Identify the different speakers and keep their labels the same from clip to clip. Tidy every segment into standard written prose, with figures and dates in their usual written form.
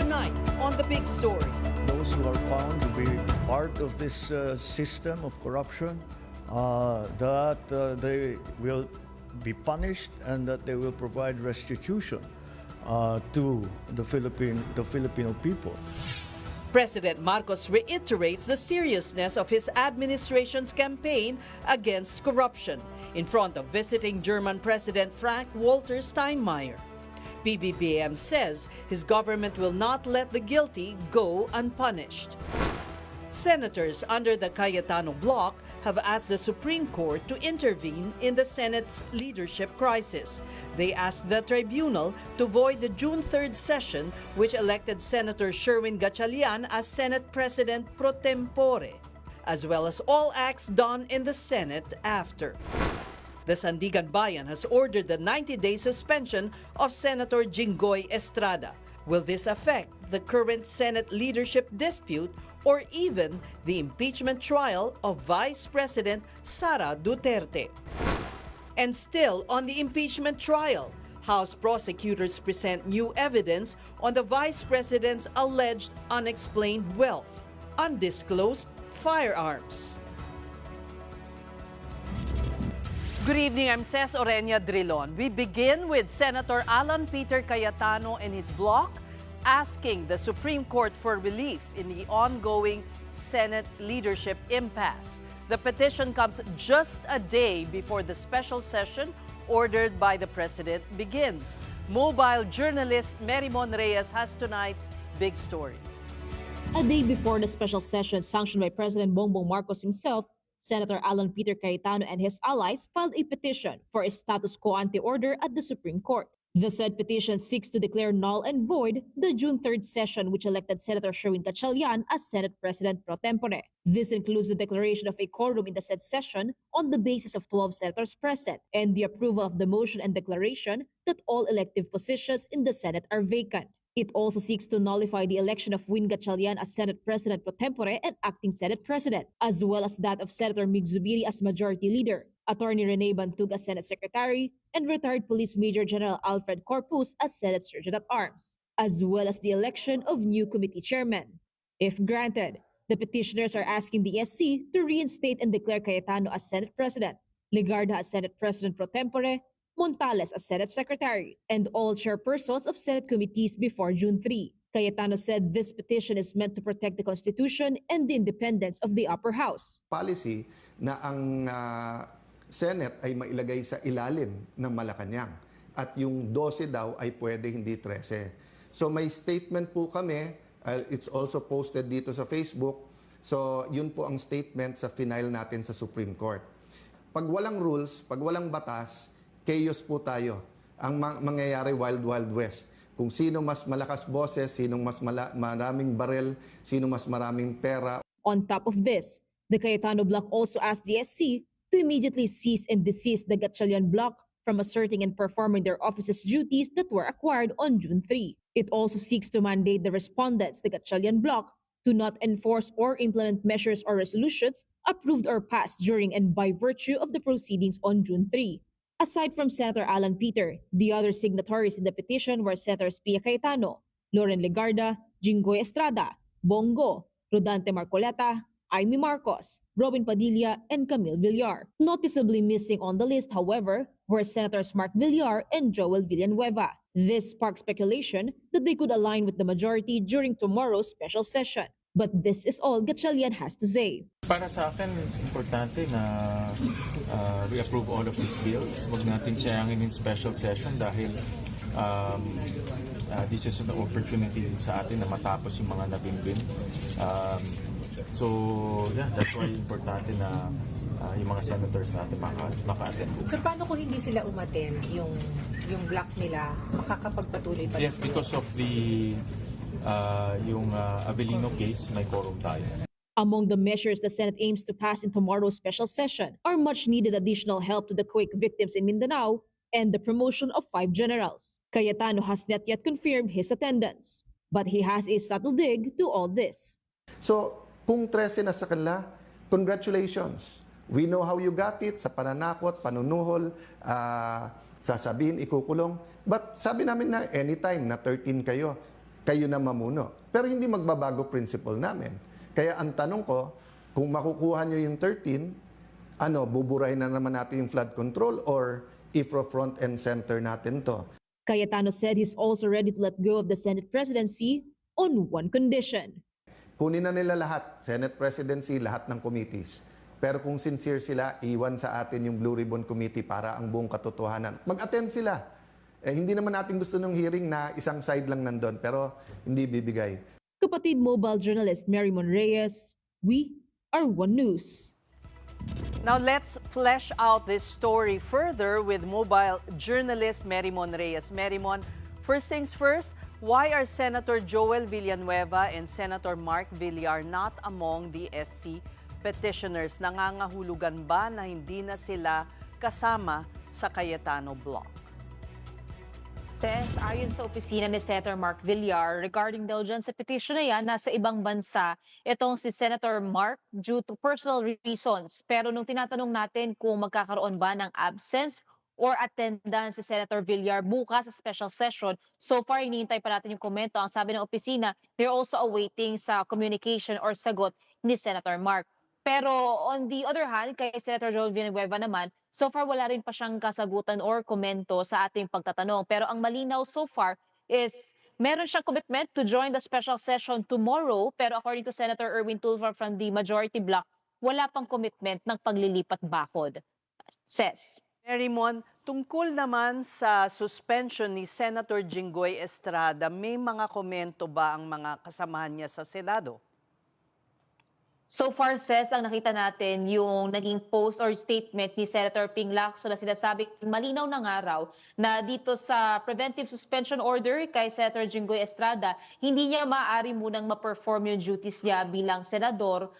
Speaker 1: tonight on The Big Story.
Speaker 2: Those who are found to be part of this system of corruption, that they will be punished and that they will provide restitution to the Filipino people.
Speaker 1: President Marcos reiterates the seriousness of his administration's campaign against corruption in front of visiting German President Frank-Walter Steinmeier. PBBM says his government will not let the guilty go unpunished. Senators under the Cayetano bloc have asked the Supreme Court to intervene in the Senate's leadership crisis. They asked the tribunal to void the June 3rd session, which elected Senator Sherwin Gatchalian as Senate President pro tempore, as well as all acts done in the Senate after. The Sandigan Bayan has ordered the 90-day suspension of Senator Jinggoy Estrada. Will this affect the current Senate leadership dispute or even the impeachment trial of Vice President Sara Duterte? And still on the impeachment trial, House prosecutors present new evidence on the Vice President's alleged unexplained wealth, undisclosed firearms. Good evening, I'm Ces Orenia Drilon. We begin with Senator Alan Peter Cayetano and his bloc asking the Supreme Court for relief in the ongoing Senate leadership impasse. The petition comes just a day before the special session ordered by the President begins. Mobile journalist Merimon Reyes has tonight's big story.
Speaker 3: A day before the special session sanctioned by President Bongbong Marcos himself, Senator Alan Peter Cayetano and his allies filed a petition for a status quo ante order at the Supreme Court. The said petition seeks to declare null and void the June 3rd session which elected Senator Sherwin Gatchalian as Senate President pro tempore. This includes the declaration of a quorum in the said session on the basis of 12 senators present and the approval of the motion and declaration that all elective positions in the Senate are vacant. It also seeks to nullify the election of Win Gatchalian as Senate President pro tempore and acting Senate President, as well as that of Senator Mig Zubiri as Majority Leader, Attorney Rene Bantug as Senate Secretary, and retired Police Major General Alfred Corpus as Senate Surgeon-at-Arms, as well as the election of new committee chairmen. If granted, the petitioners are asking the SC to reinstate and declare Cayetano as Senate President, Legarda as Senate President pro tempore, Montales as Senate Secretary, and all chairpersons of Senate committees before June 3. Cayetano said this petition is meant to protect the Constitution and the independence of the upper house.
Speaker 4: Policy na ang Senate ay mailagay sa ilalim ng Malacanang at yung 12 daw ay pwede hindi 13. So may statement po kami, it's also posted dito sa Facebook. So yun po ang statement sa final natin sa Supreme Court. Pag walang rules, pag walang batas, chaos po tayo. Ang mangyayari Wild Wild West. Kung sino mas malakas boses, sino mas maraming barel, sino mas maraming pera.
Speaker 3: On top of this, the Cayetano bloc also asked the SC to immediately cease and desist the Gatchalian bloc from asserting and performing their office's duties that were acquired on June 3. It also seeks to mandate the respondents, the Gatchalian bloc, to not enforce or implement measures or resolutions approved or passed during and by virtue of the proceedings on June 3. Aside from Senator Alan Peter, the other signatories in the petition were Senators Pia Cayetano, Loren Legarda, Jinggoy Estrada, Bongo, Rodante Marcoleta, Amy Marcos, Robin Padilla, and Camille Villar. Noticeably missing on the list, however, were Senators Mark Villar and Joel Villanueva. This sparked speculation that they could align with the majority during tomorrow's special session. But this is all Gatchalian has to say.
Speaker 5: Para sa akin, importante na we approve all of these bills. Huwag natin sayangin in special session dahil this is an opportunity sa atin na matapos yung mga nabimbing. So, yeah, that's why importante na yung mga senators natin maka-attend.
Speaker 6: So, paano kung hindi sila umattend, yung block nila, makakapagpatuloy pa?
Speaker 5: Yes, because of the yung Avellino case, may quorum tayo.
Speaker 3: Among the measures the Senate aims to pass in tomorrow's special session are much-needed additional help to the quake victims in Mindanao and the promotion of 5 generals. Cayetano has not yet confirmed his attendance, but he has a subtle dig to all this.
Speaker 4: So, kung 13 na sa kanila, congratulations. We know how you got it, sa pananakot, panunuhol, sasabihin, ikukulong. But sabi namin na anytime na 13 kayo, kayo na mamuno. Pero hindi magbabago principle namin. Kaya ang tanong ko, kung makukuha nyo yung 13, buburahin na naman natin yung flood control or front and center natin to.
Speaker 3: Cayetano said he's also ready to let go of the Senate presidency on one condition.
Speaker 4: Kunin na nila lahat, Senate presidency, lahat ng committees. Pero kung sincere sila, iwan sa atin yung Blue Ribbon Committee para ang buong katotohanan. Mag-attend sila. Hindi naman natin gusto ng hearing na isang side lang nandun, pero hindi bibigay.
Speaker 3: Kapatid mobile journalist Mary Mon Reyes, we are One News.
Speaker 1: Now let's flesh out this story further with mobile journalist Merrimon Reyes. Merrimon, first things first, why are Senator Joel Villanueva and Senator Mark Villar not among the SC petitioners? Nangangahulugan ba na hindi na sila kasama sa Cayetano block?
Speaker 7: Tess, ayon sa opisina ni Senator Mark Villar, regarding daw dyan sa petition na yan, nasa ibang bansa itong si Senator Mark due to personal reasons. Pero nung tinatanong natin kung magkakaroon ba ng absence or attendance si Senator Villar bukas sa special session, so far hinihintay pa natin yung komento. Ang sabi ng opisina, they're also awaiting sa communication or sagot ni Senator Mark. Pero on the other hand, kay Senator Joel Villanueva naman, so far wala rin pa siyang kasagutan or komento sa ating pagtatanong. Pero ang malinaw so far is meron siyang commitment to join the special session tomorrow. Pero according to Senator Erwin Tulfo from the majority bloc, wala pang commitment ng paglilipat bakod. Says.
Speaker 1: Merrimon, tungkol naman sa suspension ni Senator Jinggoy Estrada, may mga komento ba ang mga kasamahan niya sa Senado?
Speaker 7: So far, Ses, ang nakita natin yung naging post or statement ni Senator Ping Lacson na sinasabing malinaw na nga raw na dito sa preventive suspension order kay Senator Jinggoy Estrada, hindi niya maaari munang ma-perform yung duties niya bilang senador.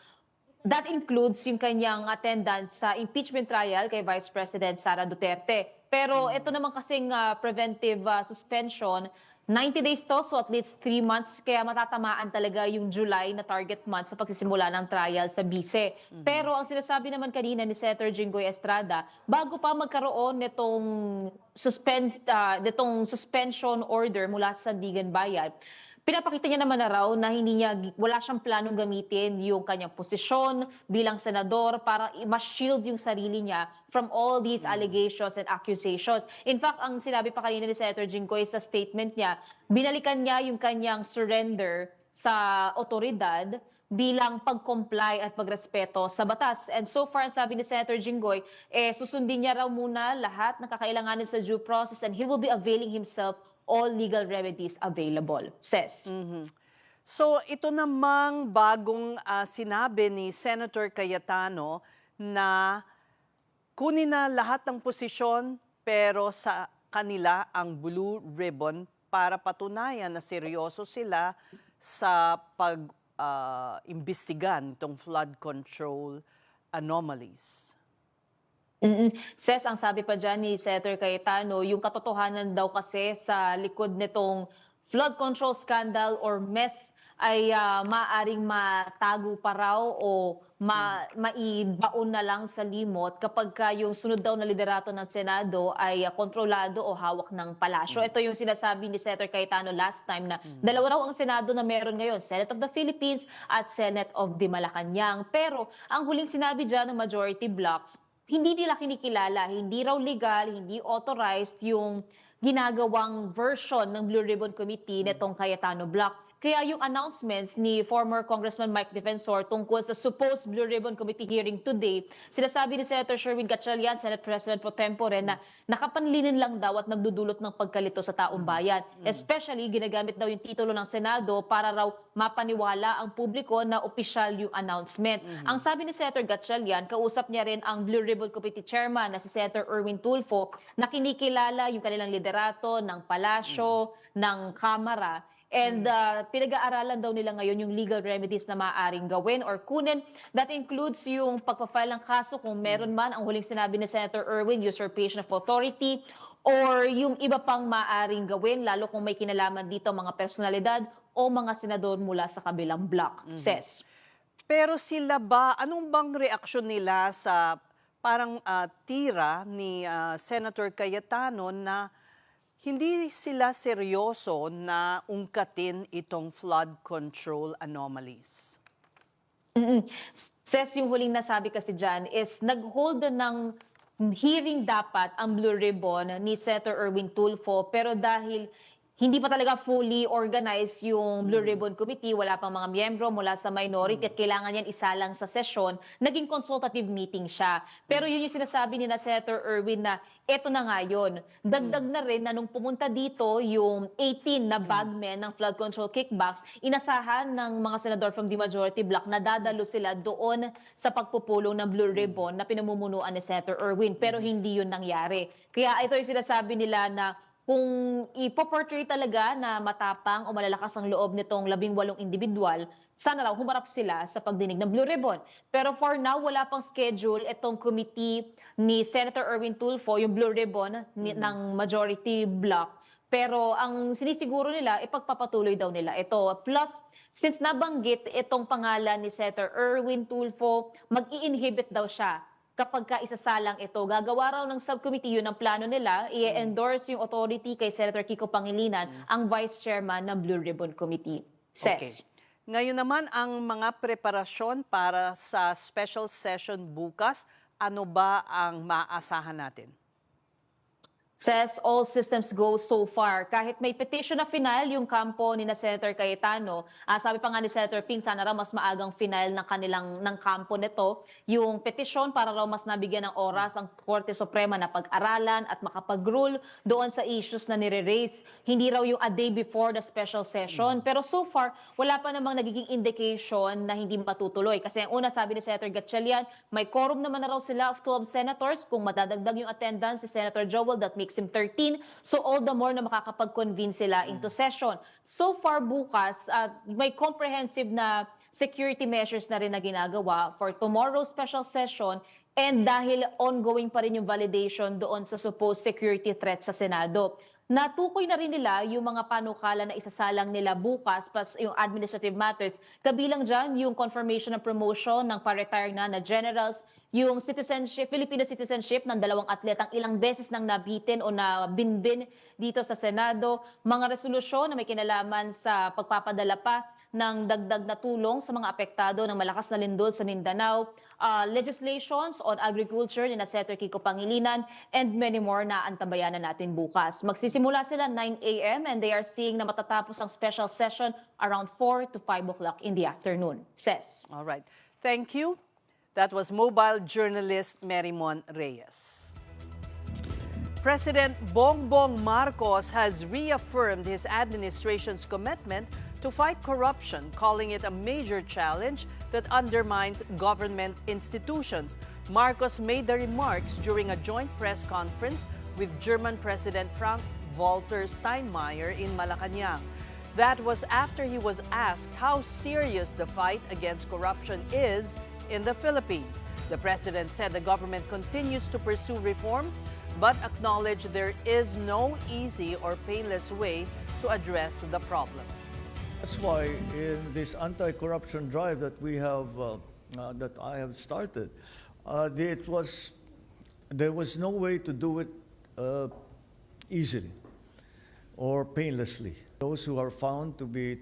Speaker 7: That includes yung kanyang attendance sa impeachment trial kay Vice President Sara Duterte. Pero ito naman kasing preventive suspension, 90 days to, so at least 3 months, kaya matatamaan talaga yung July na target month sa pagsisimula ng trial sa BICE. Pero ang sinasabi naman kanina ni Senator Jinggoy Estrada, bago pa magkaroon nitong suspension order mula sa Sandigan Bayan, pinapakita niya naman na raw na wala siyang planong gamitin yung kanyang posisyon bilang senador para ma-shield yung sarili niya from all these allegations and accusations. In fact, ang sinabi pa kanina ni Senator Jinggoy sa statement niya, binalikan niya yung kanyang surrender sa otoridad bilang pag-comply at pagrespeto sa batas. And so far, sabi ni Senator Jinggoy, susundin niya raw muna lahat ng kakailanganin sa due process and he will be availing himself all legal remedies available, says.
Speaker 1: So ito namang bagong sinabi ni Senator Cayetano na kunin na lahat ng posisyon pero sa kanila ang blue ribbon para patunayan na seryoso sila sa pag-imbestigan itong flood control anomalies.
Speaker 7: Says, ang sabi pa dyan ni Senator Cayetano, yung katotohanan daw kasi sa likod nitong flood control scandal or mess ay maaring matago pa raw o maibaon na lang sa limot kapag yung sunod daw na liderato ng Senado ay kontrolado o hawak ng palasyo. Ito yung sinasabi ni Senator Cayetano last time na dalawa raw ang Senado na meron ngayon, Senate of the Philippines at Senate of the Malacanang. Pero ang huling sinabi dyan ng majority bloc, hindi nila kinikilala, hindi raw legal, hindi authorized yung ginagawang version ng Blue Ribbon Committee netong Cayetano block. Kaya yung announcements ni former Congressman Mike Defensor tungkol sa supposed Blue Ribbon Committee hearing today, sinasabi ni Senator Sherwin Gatchalian, Senate President pro tempore, na nakapanlinin lang daw at nagdudulot ng pagkalito sa taong bayan. Especially, ginagamit daw yung titulo ng Senado para raw mapaniwala ang publiko na opisyal yung announcement. Ang sabi ni Senator Gatchalian, kausap niya rin ang Blue Ribbon Committee Chairman na si Senator Erwin Tulfo na kinikilala yung kanilang liderato ng palasyo, ng kamara. And pinag-aaralan daw nila ngayon yung legal remedies na maaaring gawin or kunin. That includes yung pagpa-file ng kaso kung meron man, ang huling sinabi ni Senator Erwin, usurpation of authority, or yung iba pang maaaring gawin, lalo kung may kinalaman dito mga personalidad o mga senador mula sa kabilang block, says.
Speaker 1: Pero sila ba, anong bang reaksyon nila sa parang tira ni Senator Cayetano na hindi sila seryoso na ungkatin itong flood control anomalies.
Speaker 7: Says yung huling nasabi kasi dyan is nag-hold ng hearing dapat ang Blue Ribbon ni Senator Erwin Tulfo pero dahil hindi pa talaga fully organized yung Blue Ribbon Committee, wala pang mga miyembro mula sa minority at kailangan yan isalang sa sesyon, naging consultative meeting siya. Pero yun yung sinasabi ni na Senator Erwin na eto na nga yun. Dagdag na rin na nung pumunta dito yung 18 na bagmen ng flood control kickbacks, inasahan ng mga senador from the majority bloc na dadalo sila doon sa pagpupulong ng Blue Ribbon na pinamumunuan ni Senator Erwin. Pero hindi yun nangyari. Kaya ito yung sinasabi nila na kung ipoportray talaga na matapang o malalakas ang loob nitong 18 individual, sana raw humarap sila sa pagdinig ng Blue Ribbon. Pero for now, wala pang schedule itong committee ni Senator Erwin Tulfo, yung Blue Ribbon ng majority bloc. Pero ang sinisiguro nila, ipagpapatuloy daw nila ito. Plus, since nabanggit itong pangalan ni Senator Erwin Tulfo, mag-i-inhibit daw siya kapag ka isasalang ito. Gagawa raw ng subcommittee yun ang plano nila, i-endorse yung authority kay Senator Kiko Pangilinan, ang vice chairman ng Blue Ribbon Committee. Says.
Speaker 1: Ngayon naman ang mga preparasyon para sa special session bukas, ano ba ang maaasahan natin?
Speaker 7: Says all systems go so far. Kahit may petition na final yung kampo ni na Senator Cayetano, sabi pa nga ni Senator Ping, sana raw mas maagang final ng kampo nito yung petition para raw mas nabigyan ng oras ang Korte Suprema na pag-aralan at makapag-rule doon sa issues na nire-raise. Hindi raw yung a day before the special session. Pero so far, wala pa namang nagiging indication na hindi matutuloy. Kasi ang una sabi ni Senator Gatchalian, may quorum naman na raw sila of 12 senators. Kung madadagdag yung attendance si Senator Joel, that makes him 13. So all the more na makakapag-convene sila into session. So far bukas, may comprehensive na security measures na rin na ginagawa for tomorrow's special session. And dahil ongoing pa rin yung validation doon sa supposed security threat sa Senado, natukoy na rin nila yung mga panukala na isasalang nila bukas plus yung administrative matters. Kabilang dyan yung confirmation ng promotion ng pa-retire na generals, yung citizenship, Filipino citizenship ng 2 atletang ilang beses nang nabitin o nabinbin dito sa Senado, mga resolusyon na may kinalaman sa pagpapadala pa ng dagdag na tulong sa mga apektado ng malakas na lindol sa Mindanao, legislations on agriculture ni na Senator Kiko Pangilinan, and many more na antabayanan natin bukas. Magsisimula sila 9 a.m. and they are seeing na matatapos ang special session around 4 to 5 o'clock in the afternoon. Says.
Speaker 1: All right. Thank you. That was mobile journalist Merimon Reyes. President Bongbong Marcos has reaffirmed his administration's commitment to fight corruption, calling it a major challenge that undermines government institutions. Marcos made the remarks during a joint press conference with German President Frank-Walter Steinmeier in Malacanang. That was after he was asked how serious the fight against corruption is in the Philippines. The president said the government continues to pursue reforms, but acknowledged there is no easy or painless way to address the problem.
Speaker 2: That's why in this anti-corruption drive that we have, that I have started, there was no way to do it easily or painlessly. Those who are found to be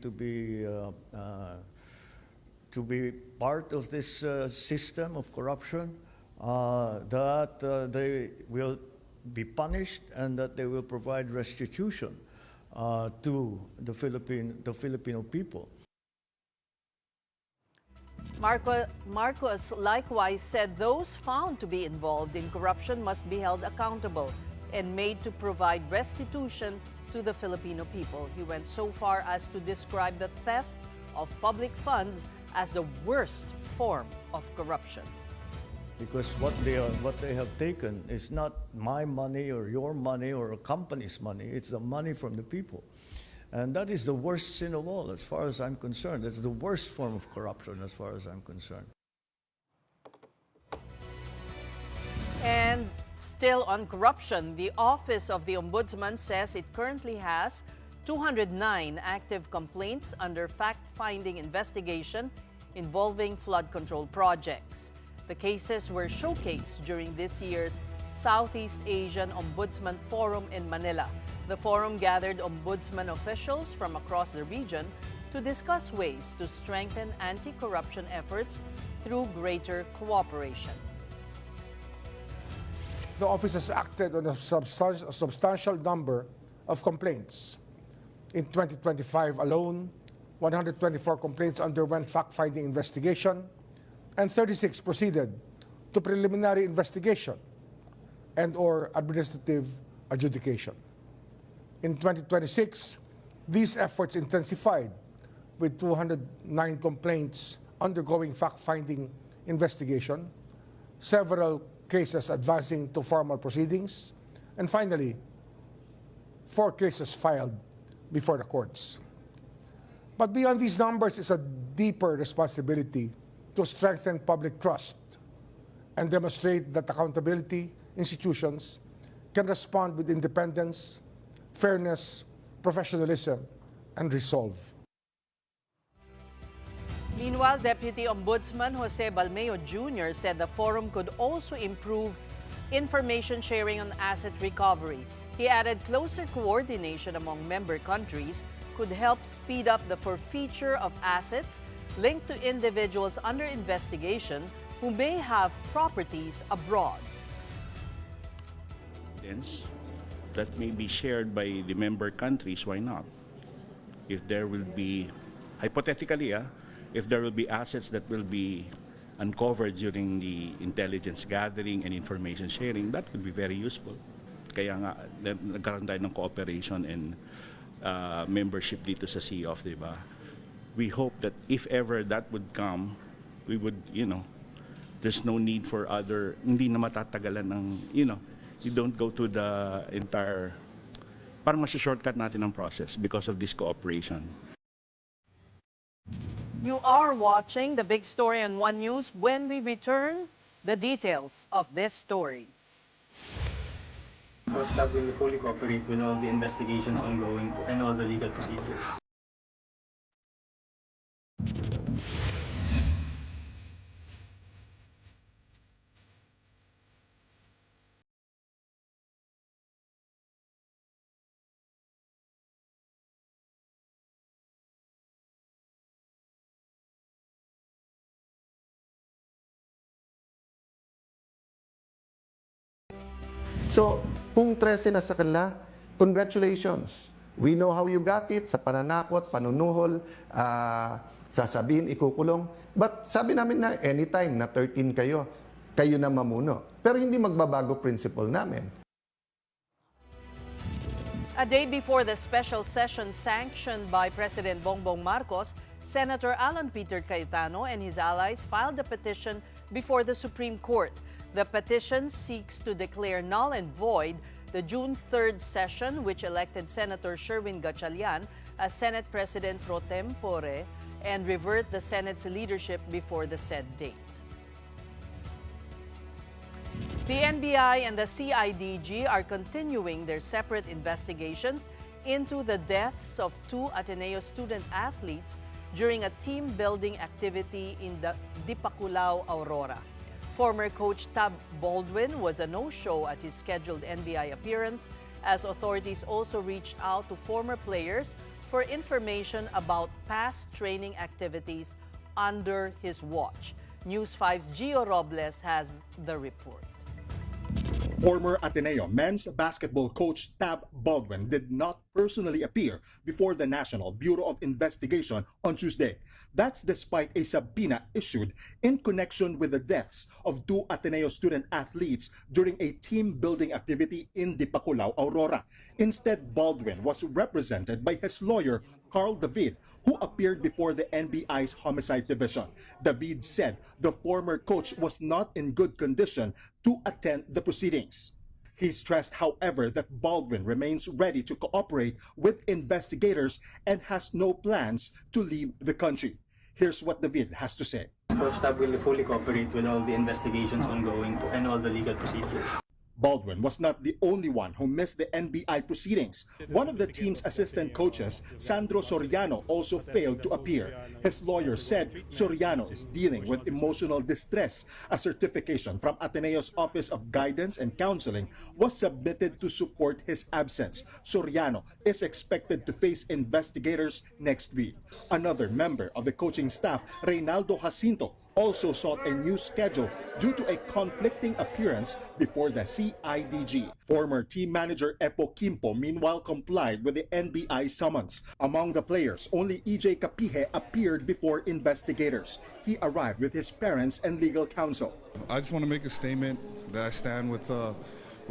Speaker 2: part of this system of corruption, that they will be punished and that they will provide restitution to the Filipino people.
Speaker 1: Marcos likewise said those found to be involved in corruption must be held accountable and made to provide restitution to the Filipino people. He went so far as to describe the theft of public funds as the worst form of corruption.
Speaker 2: Because what they have taken is not my money or your money or a company's money, it's the money from the people. And that is the worst sin of all, as far as I'm concerned. It's the worst form of corruption, as far as I'm concerned.
Speaker 1: And still on corruption, the Office of the Ombudsman says it currently has 209 active complaints under fact-finding investigation involving flood control projects. The cases were showcased during this year's Southeast Asian Ombudsman Forum in Manila. The forum gathered ombudsman officials from across the region to discuss ways to strengthen anti-corruption efforts through greater cooperation.
Speaker 8: The office has acted on a substantial number of complaints. In 2025 alone, 124 complaints underwent fact-finding investigation and 36 proceeded to preliminary investigation and/or administrative adjudication. In 2026, these efforts intensified with 209 complaints undergoing fact-finding investigation, several cases advancing to formal proceedings, and finally, 4 cases filed before the courts. But beyond these numbers is a deeper responsibility to strengthen public trust and demonstrate that accountability institutions can respond with independence, fairness, professionalism, and resolve.
Speaker 1: Meanwhile, Deputy Ombudsman Jose Balmeo Jr. said the forum could also improve information sharing on asset recovery. He added closer coordination among member countries could help speed up the forfeiture of assets linked to individuals under investigation who may have properties abroad.
Speaker 9: That may be shared by the member countries, why not? If there will be, hypothetically, if there will be assets that will be uncovered during the intelligence gathering and information sharing, that would be very useful. Kaya nga, nagkaroon tayo ng cooperation and membership dito sa COF, di ba? We hope that if ever that would come, we would, there's no need for other, hindi na matatagalan ng, you don't go to the entire, parang mas-shortcut natin ang process because of this cooperation.
Speaker 1: You are watching the big story on One News. When we return, the details of this story.
Speaker 10: Staff will fully cooperate with all the investigations ongoing and all the legal procedures.
Speaker 4: So, kung 13 na sa kanila, congratulations. We know how you got it, sa pananakot, panunuhol, sasabihin, ikukulong. But sabi namin na anytime na 13 kayo, kayo na mamuno. Pero hindi magbabago principle namin.
Speaker 1: A day before the special session sanctioned by President Bongbong Marcos, Senator Alan Peter Cayetano and his allies filed a petition before the Supreme Court. The petition seeks to declare null and void the June 3rd session, which elected Senator Sherwin Gatchalian as Senate President pro tempore and revert the Senate's leadership before the said date. The NBI and the CIDG are continuing their separate investigations into the deaths of 2 Ateneo student athletes during a team-building activity in the Dipakulaw, Aurora. Former coach Tab Baldwin was a no-show at his scheduled NBI appearance, as authorities also reached out to former players for information about past training activities under his watch. News 5's Gio Robles has the report.
Speaker 11: Former Ateneo men's basketball coach Tab Baldwin did not personally appear before the National Bureau of Investigation on Tuesday. That's despite a subpoena issued in connection with the deaths of 2 Ateneo student athletes during a team-building activity in Dipakulaw, Aurora. Instead, Baldwin was represented by his lawyer, Carl David, who appeared before the NBI's Homicide Division. David said the former coach was not in good condition to attend the proceedings. He stressed, however, that Baldwin remains ready to cooperate with investigators and has no plans to leave the country. Here's what David has to say.
Speaker 10: Staff will fully cooperate with all the investigations ongoing and all the legal procedures.
Speaker 11: Baldwin was not the only one who missed the NBI proceedings. One of the team's assistant coaches, Sandro Soriano, also failed to appear. His lawyer said Soriano is dealing with emotional distress. A certification from Ateneo's Office of Guidance and Counseling was submitted to support his absence. Soriano is expected to face investigators next week. Another member of the coaching staff, Reynaldo Jacinto, also sought a new schedule due to a conflicting appearance before the CIDG. Former team manager Epo Quimpo meanwhile complied with the NBI summons. Among the players, only EJ Capihe appeared before investigators. He arrived with his parents and legal counsel.
Speaker 12: I just want to make a statement that I stand with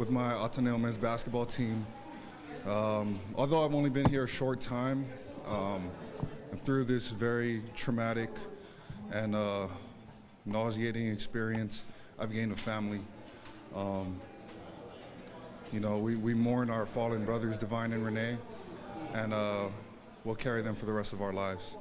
Speaker 12: my Ateneo men's basketball team. Although I've only been here a short time, through this very traumatic and nauseating experience, I've gained a family. We mourn our fallen brothers, Divine and Renee, and we'll carry them for the rest of our lives.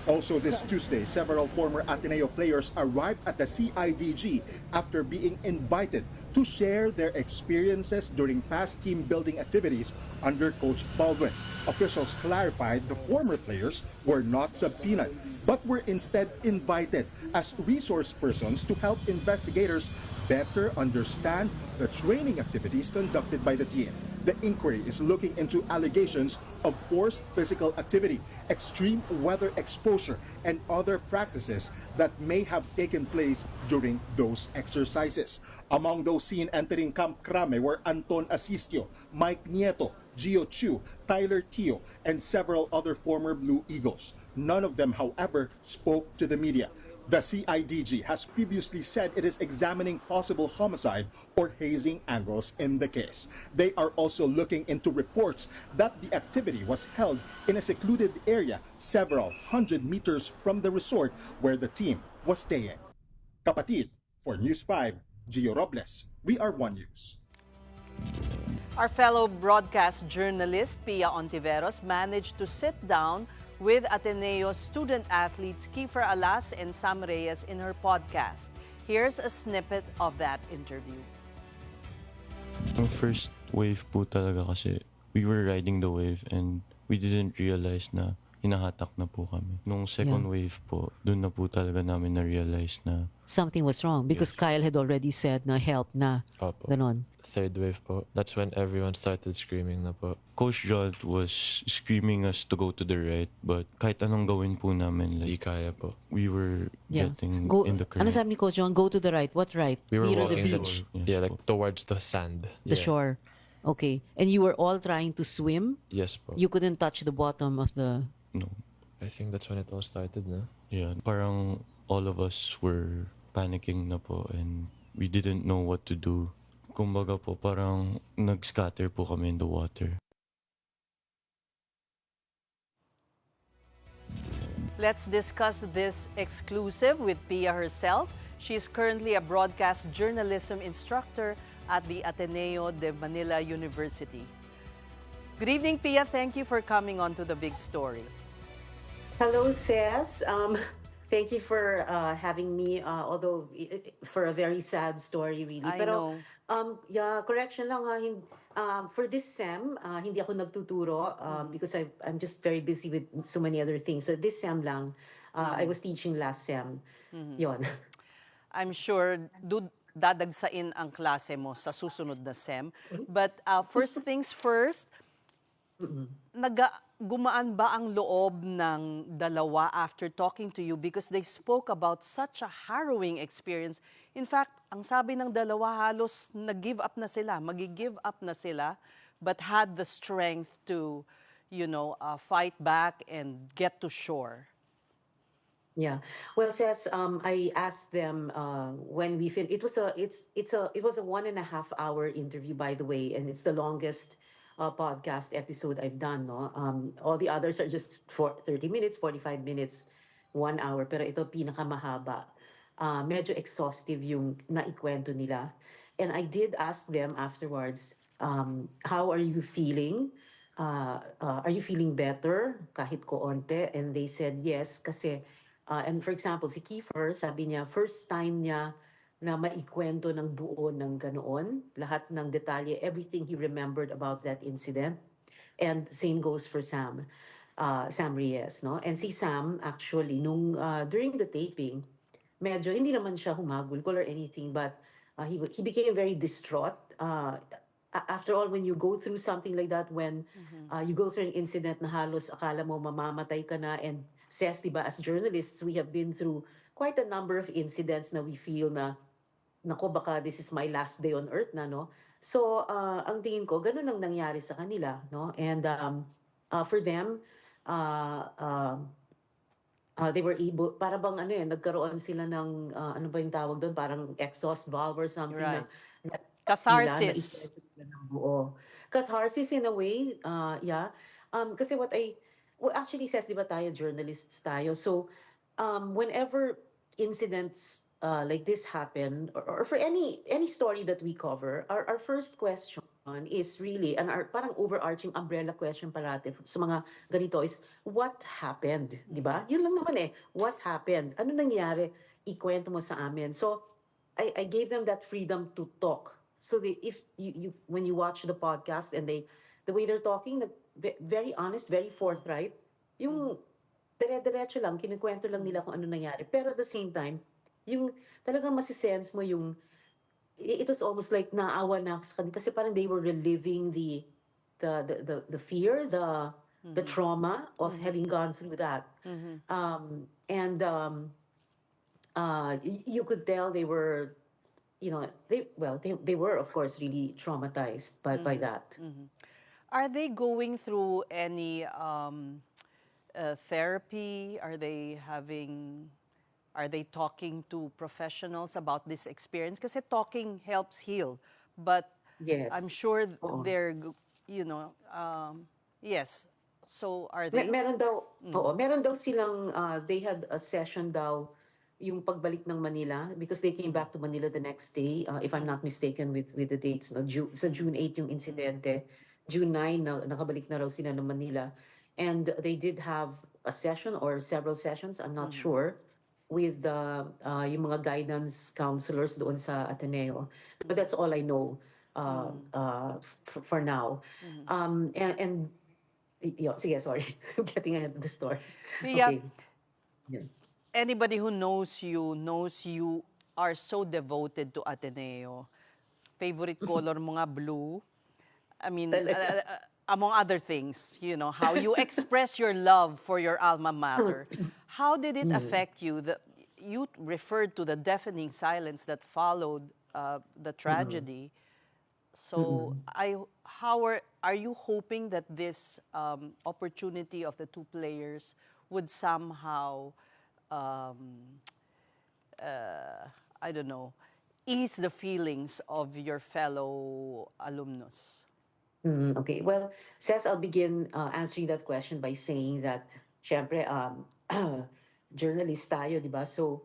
Speaker 11: Also this Tuesday, several former Ateneo players arrived at the CIDG after being invited to share their experiences during past team building activities under Coach Baldwin. Officials clarified the former players were not subpoenaed, but were instead invited as resource persons to help investigators better understand the training activities conducted by the team. The inquiry is looking into allegations of forced physical activity, extreme weather exposure, and other practices that may have taken place during those exercises. Among those seen entering Camp Crame were Anton Asistio, Mike Nieto, Gio Chu, Tyler Tio, and several other former Blue Eagles. None of them, however, spoke to the media. The CIDG has previously said it is examining possible homicide or hazing angles in the case. They are also looking into reports that the activity was held in a secluded area several hundred meters from the resort where the team was staying. Kapatid, for News 5, Gio Robles, We Are One News.
Speaker 1: Our fellow broadcast journalist Pia Ontiveros managed to sit down with Ateneo student athletes Kiefer Alas and Sam Reyes in her podcast. Here's a snippet of that interview.
Speaker 13: Ang first wave po talaga kasi we were riding the wave and we didn't realize na hinahatak na po kami. Nung second wave po, dun na po talaga namin na-realize na
Speaker 14: something was wrong because Kyle had already said na help na.
Speaker 15: Opo.
Speaker 14: Ganon.
Speaker 15: Third wave po. That's when everyone started screaming na po.
Speaker 13: Coach John was screaming us to go to the right, but kahit anong gawin po namin,
Speaker 15: Di kaya po.
Speaker 13: we were getting
Speaker 14: Go,
Speaker 13: in the current.
Speaker 14: ano sabi ni Coach John? Go to the right. What right?
Speaker 15: We were
Speaker 14: Near the
Speaker 15: walking
Speaker 14: beach.
Speaker 15: like towards the sand.
Speaker 14: The
Speaker 15: Yeah.
Speaker 14: shore. Okay. And you were all trying to swim?
Speaker 15: Yes po.
Speaker 14: You couldn't touch the bottom of the...
Speaker 13: No.
Speaker 15: I think that's when it all started na.
Speaker 13: Yeah, parang all of us were panicking na po and we didn't know what to do. Kumbaga po, parang nag-scatter po kami in the water.
Speaker 1: Let's discuss this exclusive with Pia herself. She is currently a broadcast journalism instructor at the Ateneo de Manila University. Good evening, Pia. Thank you for coming on to The Big Story.
Speaker 16: Hello, Ses. Thank you for having me, although for a very sad story, really.
Speaker 1: I
Speaker 16: Pero,
Speaker 1: know.
Speaker 16: yeah, correction lang ha. For this SEM, hindi ako nagtuturo because I'm just very busy with so many other things. So this SEM lang, I was teaching last SEM. Yon.
Speaker 1: I'm sure dadagsain ang klase mo sa susunod na SEM. But first things first, gumaan ba ang loob ng dalawa after talking to you because they spoke about such a harrowing experience? In fact, ang sabi ng dalawa halos nag-give up na sila, magi-give up na sila, but had the strength to, fight back and get to shore.
Speaker 16: Yeah. Well, Ses, I asked them when we finished. It was a 1.5-hour interview, by the way, and it's the longest podcast episode I've done. No, all the others are just for 30 minutes, 45 minutes, 1 hour. Pero ito pinakamahaba. Medyo exhaustive yung naikwento nila. And I did ask them afterwards, how are you feeling? Are you feeling better kahit koonte? And they said yes kasi and for example si Kiefer sabi niya first time niya na maikwento ng buo ng ganoon, lahat ng detalye, everything he remembered about that incident. And same goes for Sam, Sam Reyes, no? And si Sam, actually, during the taping, medyo, hindi naman siya humagulgol or anything, but he became very distraught. After all, when you go through something like that, when you go through an incident na halos akala mo mamamatay ka na, and says, diba, as journalists, we have been through quite a number of incidents na we feel na, nako, baka this is my last day on earth na, no? So, ang tingin ko, ganun ang nangyari sa kanila, no? And for them, they were able, para bang ano nagkaroon sila ng, ano ba yung tawag doon, parang exhaust valve or something
Speaker 1: Right.
Speaker 16: na
Speaker 1: Catharsis.
Speaker 16: Catharsis in a way, yeah. Kasi well, actually says, di ba tayo, journalists tayo, so whenever incidents like this happen, or for any story that we cover, our first question is really, and our parang overarching umbrella question parate sa mga ganito is, what happened? Di ba? Yun lang naman what happened? Ano nangyari? Ikwento mo sa amin. So, I gave them that freedom to talk. So if you when you watch the podcast and the way they're talking, very honest, very forthright, yung dire-diretso lang, kinikwento lang nila kung ano nangyari. Pero at the same time, yung talagang masisense mo yung, it was almost like naawa na ako sa kanila kasi parang they were reliving the fear, the trauma of having gone through that. You could tell they were, they were, of course, really traumatized by that.
Speaker 1: Are they going through any therapy? Are they talking to professionals about this experience? Kasi talking helps heal. But
Speaker 16: Yes.
Speaker 1: I'm sure
Speaker 16: Oo.
Speaker 1: they're, yes. So are they?
Speaker 16: Meron daw, meron daw silang, they had a session daw, yung pagbalik ng Manila, because they came back to Manila the next day, if I'm not mistaken with the dates, no? Sa June 8 yung insidente, June 9, nakabalik na raw sila ng Manila. And they did have a session or several sessions, I'm not sure, with yung mga guidance counselors doon sa Ateneo. But that's all I know for now. Sige, sorry. I'm getting ahead of the story.
Speaker 1: Pia,
Speaker 16: Okay. Yeah.
Speaker 1: anybody who knows you are so devoted to Ateneo. Favorite color mo nga blue. I mean, among other things, how you express your love for your alma mater. How did it affect you? You referred to the deafening silence that followed the tragedy. So, are you hoping that this opportunity of the two players would somehow, I don't know, ease the feelings of your fellow alumnus?
Speaker 16: Okay. Well, Cez, I'll begin answering that question by saying that, syempre, journalist tayo, di ba? So,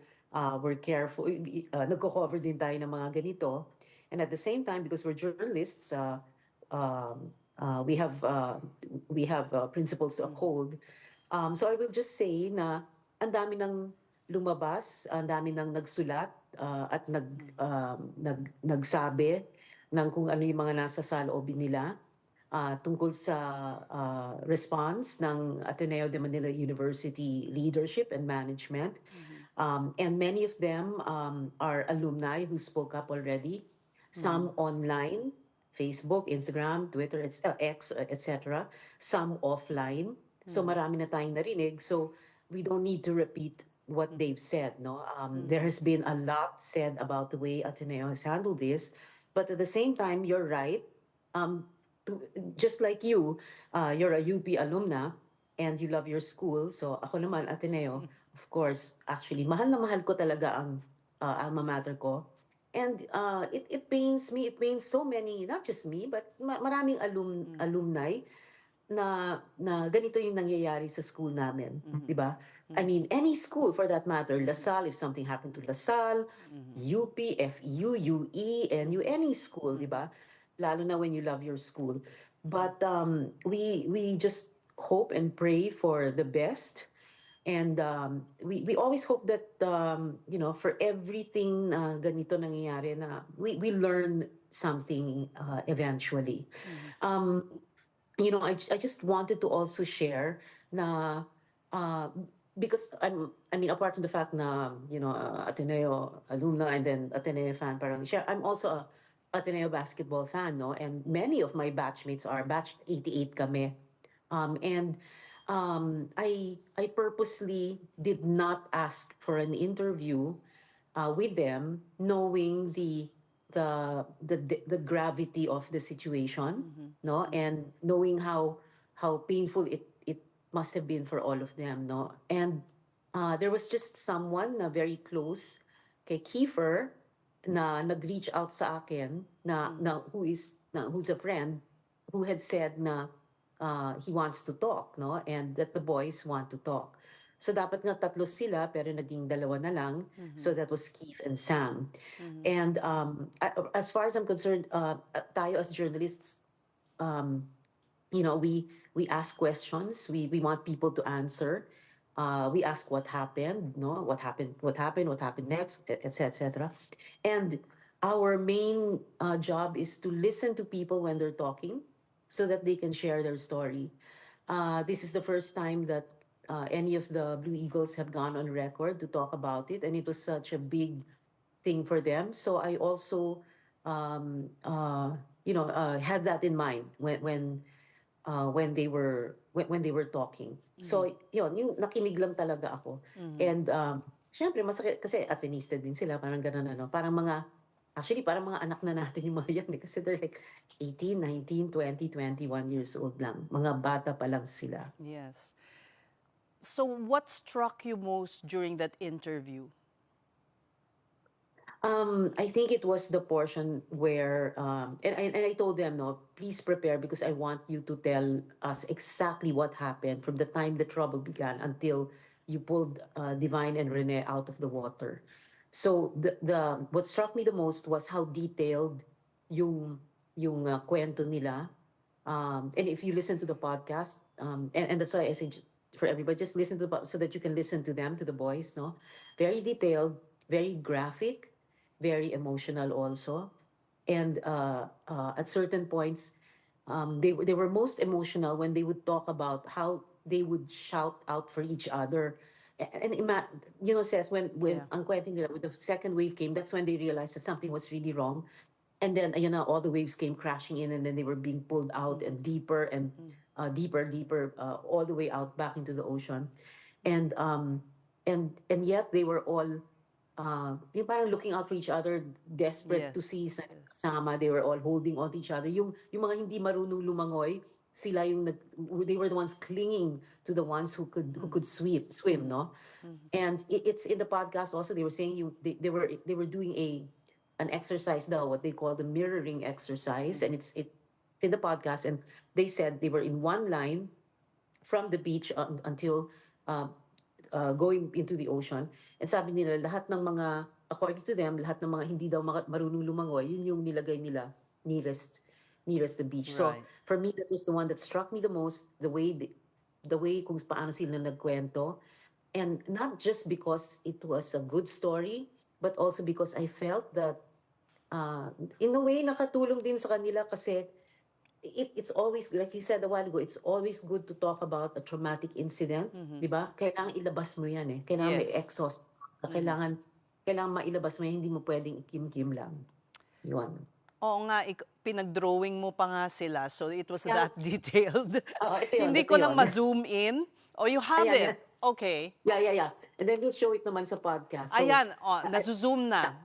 Speaker 16: we're careful. Nagko-cover din tayo ng mga ganito. And at the same time, because we're journalists, we have principles to uphold. So I will just say na ang dami nang lumabas, ang dami nang nagsulat at nagsabi ng kung ano yung mga nasa saloobin nila tungkol sa response ng Ateneo de Manila University leadership and management. And many of them are alumni who spoke up already. Some online, Facebook, Instagram, Twitter, X, etc. Some offline. So marami na tayong narinig. So we don't need to repeat what they've said. No, there has been a lot said about the way Ateneo has handled this. But at the same time, you're right. Just like you, you're a UP alumna and you love your school. So ako naman, Ateneo, of course, actually, mahal na mahal ko talaga ang alma mater ko. And it pains me, it pains so many, not just me, but maraming alumni na ganito yung nangyayari sa school namin, di ba? I mean, any school for that matter, LaSalle, if something happened to LaSalle, UP, FEU, UE, NU, any school, di ba? Lalo na when you love your school. But we just hope and pray for the best And we always hope that, for everything na ganito nangyayari na we learn something eventually. I just wanted to also share na because apart from the fact na, Ateneo alumna and then Ateneo fan, parang siya, I'm also a Ateneo basketball fan, no? And many of my batchmates are batch 88 kami. I purposely did not ask for an interview with them, knowing the gravity of the situation, no, and knowing how painful it must have been for all of them, no, and there was just someone na very close kay Kiefer na nag-reach out sa akin who's a friend who had said na he wants to talk, no, and that the boys want to talk. So dapat nga tatlo sila pero naging dalawa na lang. So that was Keith and Sam. And as far as I'm concerned, tayo as journalists, we ask questions. We want people to answer. We ask what happened, no? What happened next, etc. And our main job is to listen to people when they're talking so that they can share their story. This is the first time that any of the Blue Eagles have gone on record to talk about it, and it was such a big thing for them. So I also, had that in mind when they were talking. So yung nakinig lang talaga ako. And syempre masakit kasi Atenista din sila, parang ganun parang mga anak na natin yung mga yan kasi they're like 18, 19, 20, 21 years old lang. Mga bata pa lang sila.
Speaker 1: Yes. So what struck you most during that interview?
Speaker 16: I think it was the portion where, and I told them, no, please prepare because I want you to tell us exactly what happened from the time the trouble began until you pulled Divine and Rene out of the water. So what struck me the most was how detailed yung kwento nila. And if you listen to the podcast, and that's why I say for everybody, just listen to so that you can listen to them, to the boys, no? Very detailed, very graphic, very emotional also. And at certain points, they were most emotional when they would talk about how they would shout out for each other. And says when ang kwento nila, when the second wave came, that's when they realized that something was really wrong. And then all the waves came crashing in, and then they were being pulled out and deeper and deeper, all the way out back into the ocean. And yet they were all yung parang looking out for each other, desperate to see sama. They were all holding on to each other. Yung mga hindi marunong lumangoy, sila they were the ones clinging to the ones who could swim, no? And it's in the podcast also. They were saying they were doing an exercise now, what they call the mirroring exercise, and it's in the podcast. And they said they were in one line from the beach until going into the ocean. And sabi nila, lahat ng mga, according to them, lahat ng mga hindi daw marunong lumangoy, yun yung nilagay nila nearest the beach.
Speaker 1: Right.
Speaker 16: So for me, that was the one that struck me the most, the way kung paano sila nagkwento. And not just because it was a good story, but also because I felt that in a way nakatulong din sa kanila kasi it's always, like you said a while ago, it's always good to talk about a traumatic incident, di ba? Kailangan ilabas mo yan eh. Kailangan may exhaust. Kailangan mailabas mo yan, hindi mo pwedeng ikim-kim lang. Yun.
Speaker 1: Oo nga, pinag-drawing mo pa nga sila, so it was that detailed.
Speaker 16: Ito yun,
Speaker 1: Hindi ko lang ma-zoom in. Oh, you have
Speaker 16: Ayan,
Speaker 1: it. Okay.
Speaker 16: Yeah. And then we'll show it naman sa podcast. So,
Speaker 1: Ayan, nazo-zoom na.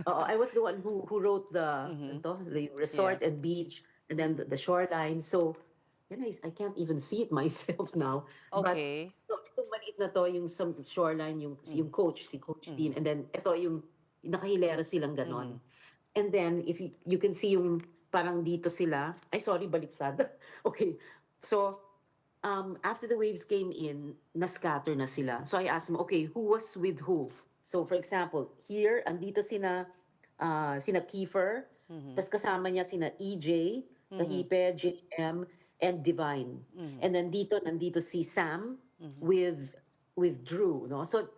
Speaker 16: I was the one who wrote the resort and beach, and then the shoreline. So, I can't even see it myself now.
Speaker 1: Okay.
Speaker 16: But itong maliit na to, yung shoreline, yung coach, si Coach Dean, and then ito yung nakahilera silang ganon. And then if you can see yung parang dito sila. Ay, sorry, baliktad. Okay. So, after the waves came in, na-scatter na sila. So I asked them, okay, who was with who? So for example, here, andito sina Kiefer, tas kasama niya sina EJ, Tahipe, JM, and Divine. And then nandito si Sam with withdrew, no? So,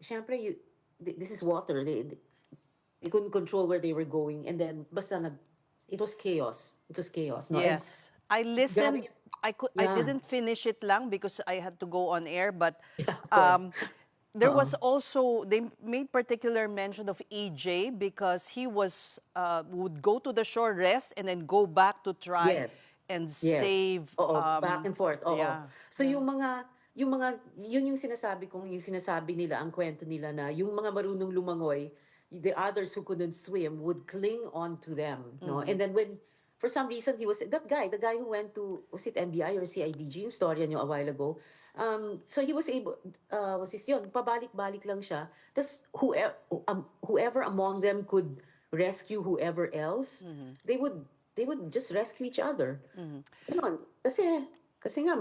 Speaker 16: syempre, this is water. They couldn't control where they were going, and then basta it was chaos. It was chaos, no? And
Speaker 1: Yes. I listened. I
Speaker 16: Yeah.
Speaker 1: didn't finish it lang because I had to go on air, but
Speaker 16: of course.
Speaker 1: there was also, they made particular mention of EJ because he would go to the shore, rest, and then go back to try
Speaker 16: Yes.
Speaker 1: and
Speaker 16: Yes.
Speaker 1: save.
Speaker 16: Oo, back and forth. Oo.
Speaker 1: yeah.
Speaker 16: So yung yun yung sinasabi nila, ang kwento nila na yung mga marunong lumangoy, the others who couldn't swim would cling on to them, no? And then for some reason, the guy who went to, was it NBI or CIDG, yung storya niyo a while ago. So he was able, pabalik-balik lang siya. Tapos whoever among them could rescue whoever else, they would just rescue each other. Ganon. Kasi nga,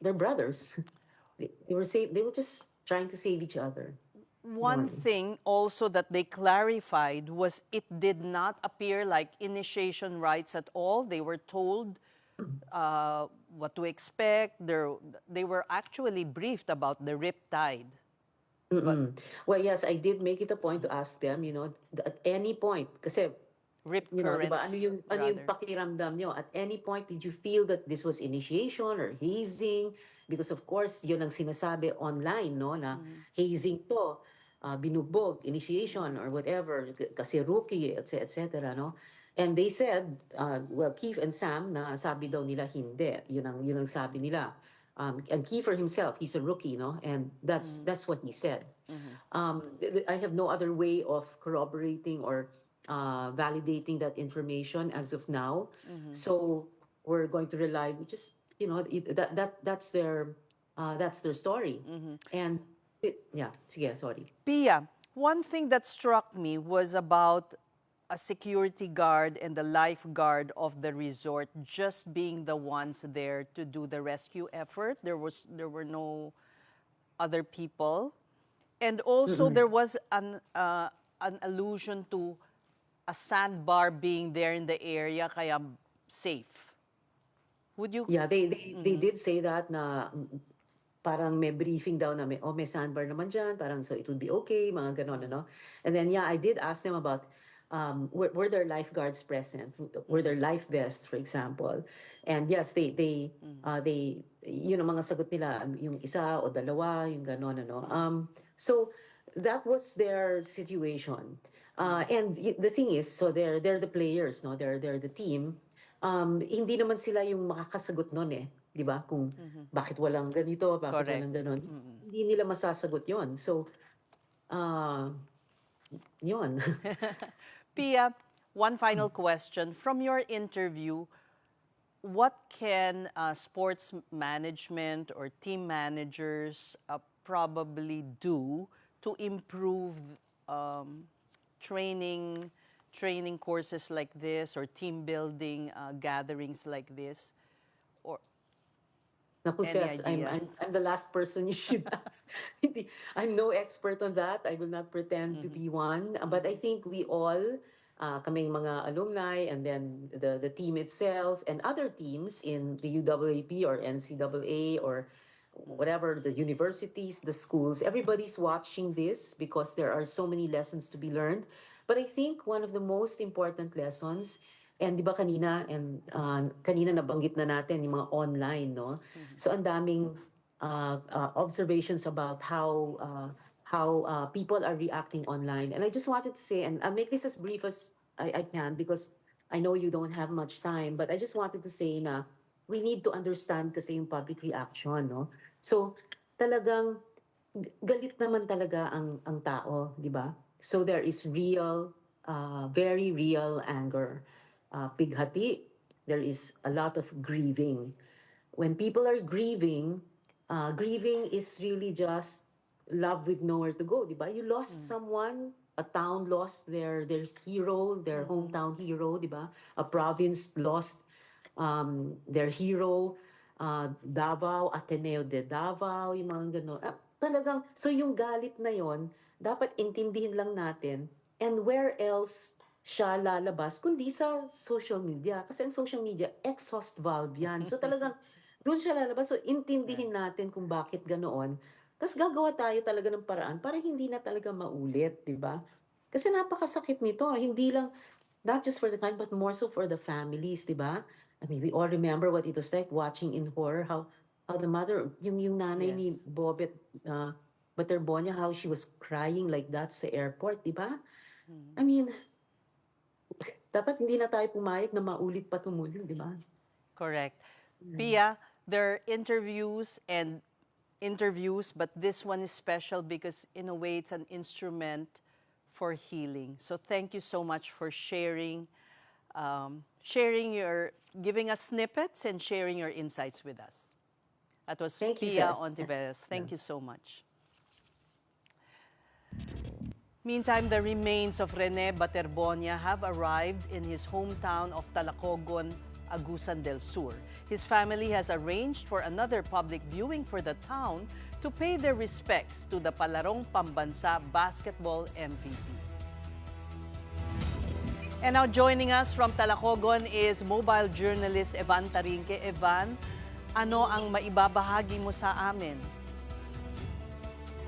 Speaker 16: they're brothers. They were just trying to save each other.
Speaker 1: One thing also that they clarified was it did not appear like initiation rites at all. They were told what to expect. They were actually briefed about the riptide.
Speaker 16: Well, yes, I did make it a point to ask them, at any point, kasi,
Speaker 1: Rip
Speaker 16: diba,
Speaker 1: currents,
Speaker 16: ano yung pakiramdam nyo? At any point, did you feel that this was initiation or hazing? Because of course, yun ang sinasabi online, no, na hazing to, binubog, initiation or whatever, kasi rookie, etc., no? And they said, well, Keith and Sam, na sabi daw nila hindi. Yun ang sabi nila. And Kiefer himself, he's a rookie, no? And that's what he said. I have no other way of corroborating or validating that information as of now. So we're going to rely, just that's their story. And sige, sorry.
Speaker 1: Pia, one thing that struck me was about a security guard and the lifeguard of the resort just being the ones there to do the rescue effort. There were no other people. And also there was an allusion to a sandbar being there in the area, kaya safe. Would you?
Speaker 16: Yeah, they did say that na parang may briefing daw na may sandbar naman dyan, parang so it would be okay, mga ganon, ano. And then I did ask them about were there lifeguards present? Were there life vests, for example? And yes, they yun ang mga sagot nila, yung isa o dalawa, yung ganon, ano. So that was their situation. And the thing is, so they're the players, no? They're the team. Hindi naman sila yung makakasagot nun eh. Di ba? Kung bakit walang ganito, bakit walang ganon. Hindi nila masasagot yon. So, yun.
Speaker 1: Pia, one final question. From your interview, what can sports management or team managers probably do to improve training courses like this or team building gatherings like this? Or
Speaker 16: Naku, Ces, I'm the last person you should ask. I'm no expert on that. I will not pretend to be one. But I think we all, kaming mga alumni, and then the team itself, and other teams in the UAAP or NCAA or whatever, the universities, the schools, everybody's watching this because there are so many lessons to be learned. But I think one of the most important lessons, and di ba kanina nabanggit na natin yung mga online, no? So ang daming observations about how people are reacting online. And I just wanted to say, and I'll make this as brief as I can because I know you don't have much time, but I just wanted to say na we need to understand kasi yung public reaction, no? So talagang galit naman talaga ang tao, di ba? So there is real, very real anger. Pighati, there is a lot of grieving. When people are grieving, grieving is really just love with nowhere to go, di ba? You lost someone, a town lost their hero, their hometown hero, di ba? A province lost their hero, Davao, Ateneo de Davao, yung mga gano'n. Talagang, so yung galit na yon, dapat intindihin lang natin, and where else siya lalabas kundi sa social media. Kasi ang social media, exhaust valve yan. So talagang, doon siya lalabas. So intindihin natin kung bakit ganoon. Tapos gagawa tayo talaga ng paraan para hindi na talaga maulit, di ba? Kasi napakasakit nito, hindi lang, not just for the client, but more so for the families, di ba? I mean, we all remember what it was like watching in horror, how the mother, yung nanay ni
Speaker 1: Yes.
Speaker 16: Bobet Baterbonia, how she was crying like that sa airport, di ba? I mean, dapat hindi na tayo pumayag na maulit pa tumuli, di ba?
Speaker 1: Correct. Pia, there are interviews, but this one is special because in a way it's an instrument for healing. So thank you so much for sharing giving us snippets and sharing your insights with us. That was
Speaker 16: Thank you,
Speaker 1: Pia
Speaker 16: sis.
Speaker 1: Ontiveros. Thank you so much. Meantime, the remains of Rene Baterbonia have arrived in his hometown of Talacogon, Agusan del Sur. His family has arranged for another public viewing for the town to pay their respects to the Palarong Pambansa basketball MVP. And now joining us from Talacogon is mobile journalist Evan Tarinque. Evan, ano ang maibabahagi mo sa amin?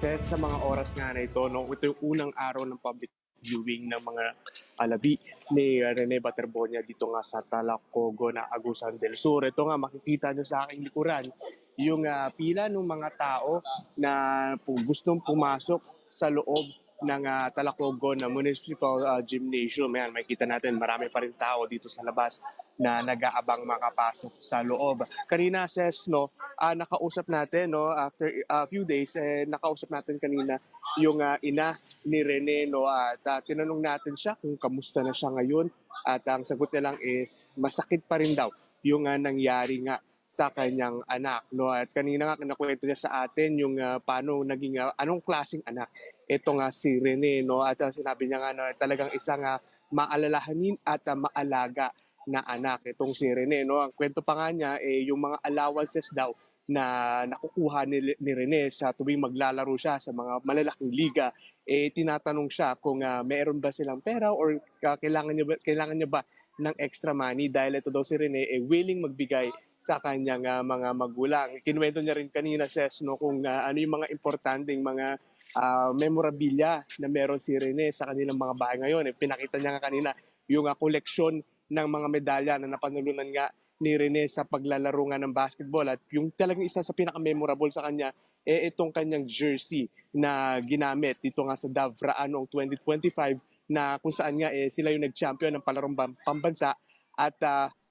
Speaker 17: Sa mga oras nga na ito, no, ito yung unang araw ng public viewing ng mga alabi ni Rene Baterbonia dito nga sa Talacogon na Agusan del Sur. Ito nga, makikita nyo sa aking likuran, yung pila ng mga tao na gustong pumasok sa loob ng Talacogon na Municipal Gymnasium. Ayan, makikita natin marami pa rin tao dito sa labas na nag-aabang makapasok sa loob. Kanina, Ses, no, nakausap natin, no, after a few days, nakausap natin kanina yung ina ni Rene, no, at tinanong natin siya kung kamusta na siya ngayon. At ang sagot niya lang is masakit pa rin daw yung nangyari nga sa kanyang anak, no. At kanina nga nakwento niya sa atin yung paano naging anong klaseng anak ito nga si Rene, no. At sinabi niya nga na talagang isang maalalahanin at maalaga na anak itong si Rene, no. Ang kwento pa nga niya yung mga allowances daw na nakukuha ni Rene sa tuwing maglalaro siya sa mga malalaking liga, tinatanong siya kung meron ba silang pera or kailangan niya ba ng extra money, dahil ito daw si Rene willing magbigay sa kanyang mga magulang. Kinuwento niya rin kanina, Ses, no, kung ano yung mga importanteng mga memorabilia na meron si Rene sa kanilang mga bahay ngayon. Pinakita niya nga kanina yung koleksyon ng mga medalya na napanulunan nga ni Rene sa paglalaro nga ng basketball. At yung talagang isa sa pinaka-memorable sa kanya, itong kanyang jersey na ginamit dito nga sa Davraan noong 2025, na kung saan nga sila yung nag-champion ng Palarong Pambansa at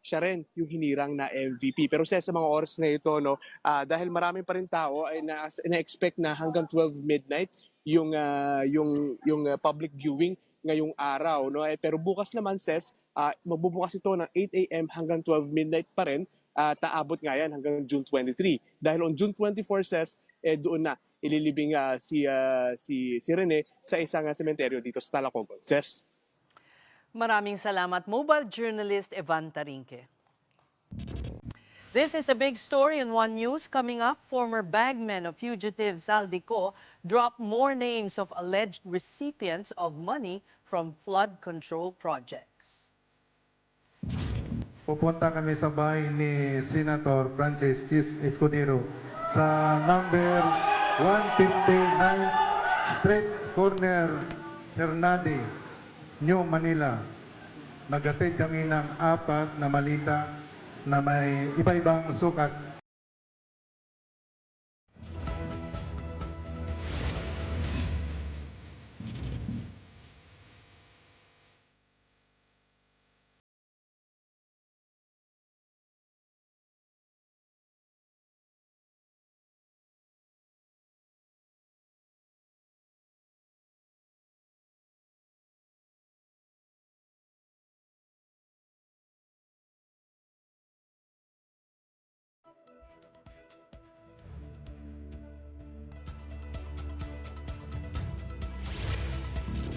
Speaker 17: siya rin yung hinirang na MVP. Pero sa mga oras na ito, no, dahil maraming pa rin tao, ay na-expect na hanggang 12 midnight yung public viewing ngayong araw, no. Pero bukas naman, Ses, magbubukas ito ng 8 a.m. hanggang 12 midnight pa rin. Taabot nga yan hanggang June 23. Dahil on June 24, Ses, doon na ililibing si Rene sa isang sementeryo dito sa Talacogon. Ses?
Speaker 1: Maraming salamat, mobile journalist Evan Tarinque. This is a big story in One News. Coming up, former bagman of fugitive Zaldico dropped more names of alleged recipients of money from flood control projects.
Speaker 18: Pupunta kami sa bahay ni Senator Francis Chis Escudero sa number 159 Street Corner, Hernande, New Manila. Nagatid kami ng 4 na malita na may iba-ibang sukat.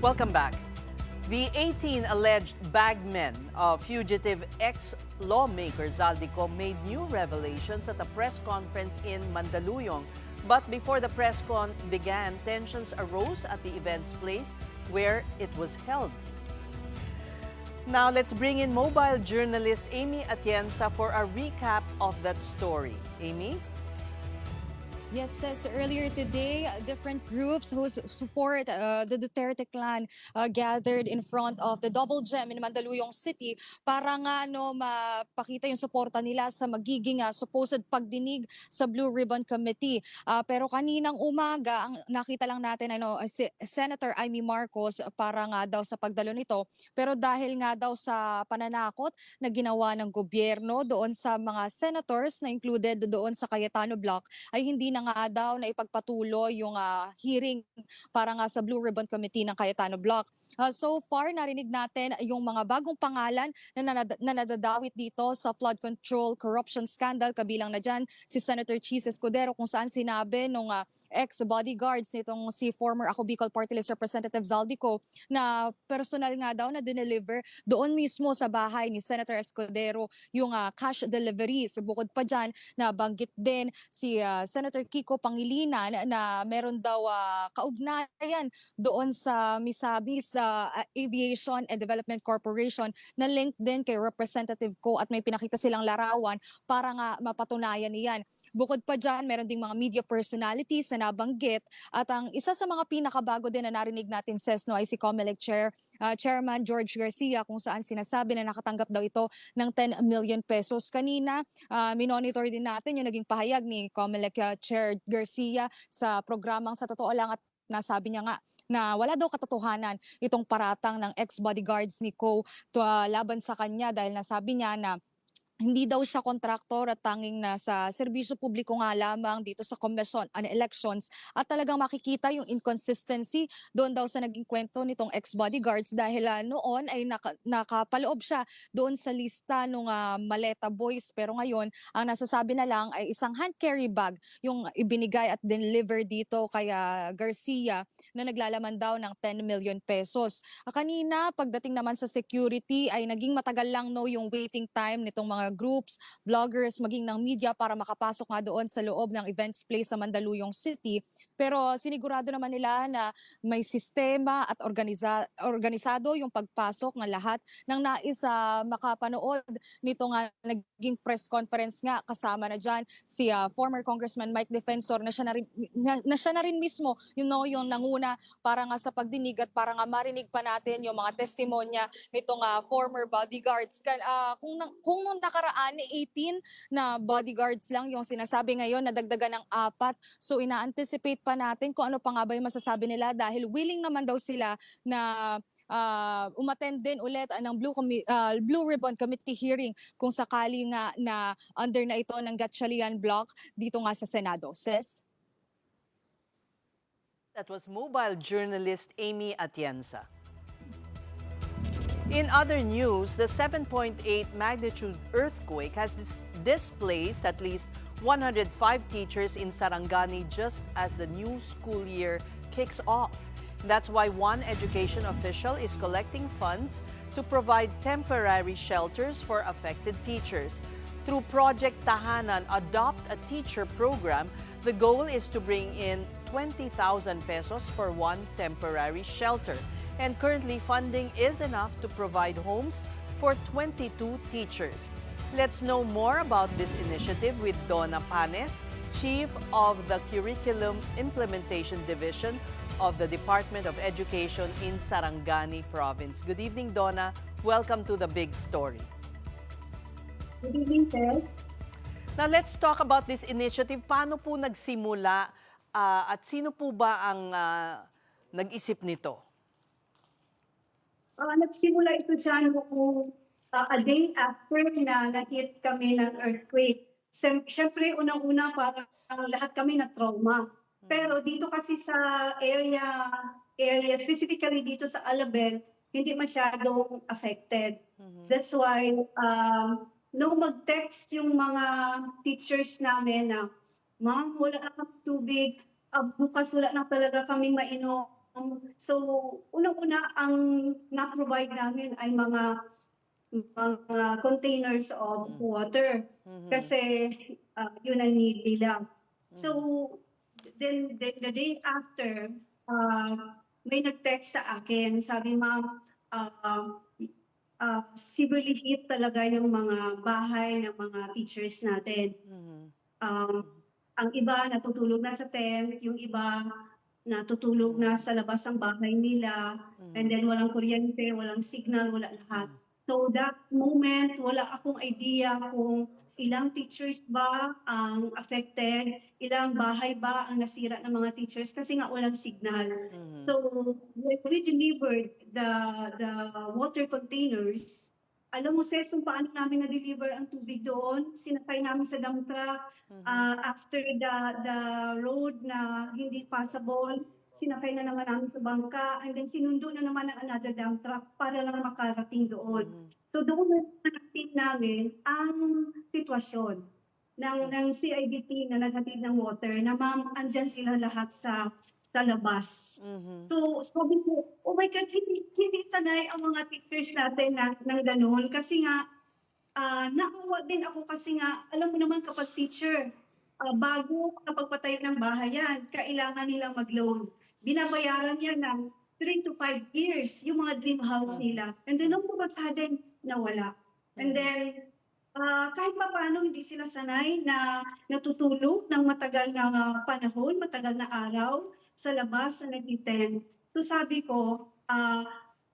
Speaker 1: Welcome back. The 18 alleged bagmen of fugitive ex-lawmaker Zaldico made new revelations at a press conference in Mandaluyong. But before the press con began, tensions arose at the event's place where it was held. Now let's bring in mobile journalist Amy Atienza for a recap of that story. Amy?
Speaker 19: Yes, says earlier today, different groups who support the Duterte clan gathered in front of the Double Gem in Mandaluyong City para nga mapakita yung suporta nila sa magiging supposed pagdinig sa Blue Ribbon Committee. Pero kaninang umaga, ang nakita lang natin si Senator Amy Marcos para nga daw sa pagdalo nito. Pero dahil nga daw sa pananakot na ginawa ng gobyerno doon sa mga senators na included doon sa Cayetano Block, ay hindi na nga daw na ipagpatuloy yung hearing para nga sa Blue Ribbon Committee ng Cayetano Block. So far, narinig natin yung mga bagong pangalan na nadadawit dito sa flood control corruption scandal. Kabilang na dyan si Senator Chis Escudero, kung saan sinabi nung ex-bodyguards nitong si former Ako Bicol Party List Representative Zaldico na personal nga daw na dineliver doon mismo sa bahay ni Senator Escudero yung cash deliveries. Bukod pa dyan, nabanggit din si Senator Kiko Pangilinan na meron daw kaugnayan doon sa Misabis Aviation and Development Corporation na linked din kay Representative Ko at may pinakita silang larawan para nga mapatunayan niyan. Bukod pa dyan, meron ding mga media personalities na nabanggit at ang isa sa mga pinakabago din na narinig natin ay si COMELEC Chairman George Garcia, kung saan sinasabi na nakatanggap daw ito ng 10 million pesos. Kanina, minonitor din natin yung naging pahayag ni COMELEC Chair Garcia sa programang Sa Totoo Lang at nasabi niya nga na wala daw katotohanan itong paratang ng ex-bodyguards ni Ko laban sa kanya dahil nasabi niya na hindi daw siya kontraktor at tanging nasa serbisyo publiko nga lamang dito sa Commission on Elections at talagang makikita yung inconsistency doon daw sa naging kwento nitong ex-bodyguards dahil noon ay nakapaloob siya doon sa lista ng Maleta Boys pero ngayon ang nasasabi na lang ay isang hand carry bag yung ibinigay at deliver dito kay Garcia na naglalaman daw ng 10 million pesos. Kanina pagdating naman sa security ay naging matagal lang yung waiting time nitong mga groups, vloggers, maging ng media para makapasok nga doon sa loob ng events place sa Mandaluyong City. Pero sinigurado naman nila na may sistema at organisado yung pagpasok ng lahat ng nais makapanood nito nga naging press conference nga kasama na dyan si former Congressman Mike Defensor na siya na rin mismo yung nanguna para nga sa pagdinig at para nga marinig pa natin yung mga testimonya nitong former bodyguards. Kung nung nakaraan 18 na bodyguards lang yung sinasabi ngayon, nadagdagan ng 4. So ina-anticipate pa natin kung ano pa nga ba yung masasabi nila dahil willing naman daw sila na umattend din ulit ng Blue Ribbon Committee hearing kung sakali nga na under na ito ng Gatchalian Block dito nga sa Senado. Ses?
Speaker 1: That was mobile journalist Amy Atienza. In other news, the 7.8 magnitude earthquake has displaced at least 105 teachers in Sarangani just as the new school year kicks off. That's why one education official is collecting funds to provide temporary shelters for affected teachers. Through Project Tahanan Adopt a Teacher program, the goal is to bring in 20,000 pesos for one temporary shelter. And currently, funding is enough to provide homes for 22 teachers. Let's know more about this initiative with Donna Panes, Chief of the Curriculum Implementation Division of the Department of Education in Sarangani Province. Good evening, Donna. Welcome to The Big Story.
Speaker 20: Good evening, sir.
Speaker 1: Now, let's talk about this initiative. Paano po nagsimula at sino po ba ang nag-isip nito?
Speaker 20: Nagsimula ito dyan a day after na na-hit kami ng earthquake. Siyempre, unang-una parang lahat kami na trauma. Pero dito kasi sa area, specifically dito sa Alabel, hindi masyadong affected. That's why, nung mag-text yung mga teachers namin na, Ma'am, wala na kami tubig, bukas wala na talaga kaming mainom. So, unang-una ang na-provide namin ay mga containers of water. Kasi yun ang need nila. So, then the day after, may nag-text sa akin. Sabi, Ma'am, severely hit talaga yung mga bahay ng mga teachers natin. Ang iba natutulog na sa tent, yung iba natutulog na sa labas ng bahay nila, and then walang kuryente, walang signal, wala lahat. So that moment, wala akong idea kung ilang teachers ba ang affected, ilang bahay ba ang nasira ng mga teachers kasi nga walang signal. So when we delivered the water containers, alam mo sis, kung paano namin na-deliver ang tubig doon, sinakay namin sa dump truck, after the road na hindi passable, sinakay na naman namin sa bangka, and then sinundo na naman ng another dump truck para lang makarating doon. So doon na natin namin ang sitwasyon ng CIDT na naghatid ng water, na ma'am, andyan sila lahat sa labas. So sabi ko, oh my God, hindi sanay ang mga teachers natin ng ganun. Kasi nga, naawa din ako kasi nga, alam mo naman kapag teacher, bago kapagpatayo ng bahay yan, kailangan nilang mag-loan. Binabayaran yan ng 3 to 5 years, yung mga dream house nila. And then, nung sudden, nawala. And then, kahit pa paano, hindi sila sanay na natutulog ng matagal na panahon, matagal na araw, sa labas na nag-attend. So sabi ko,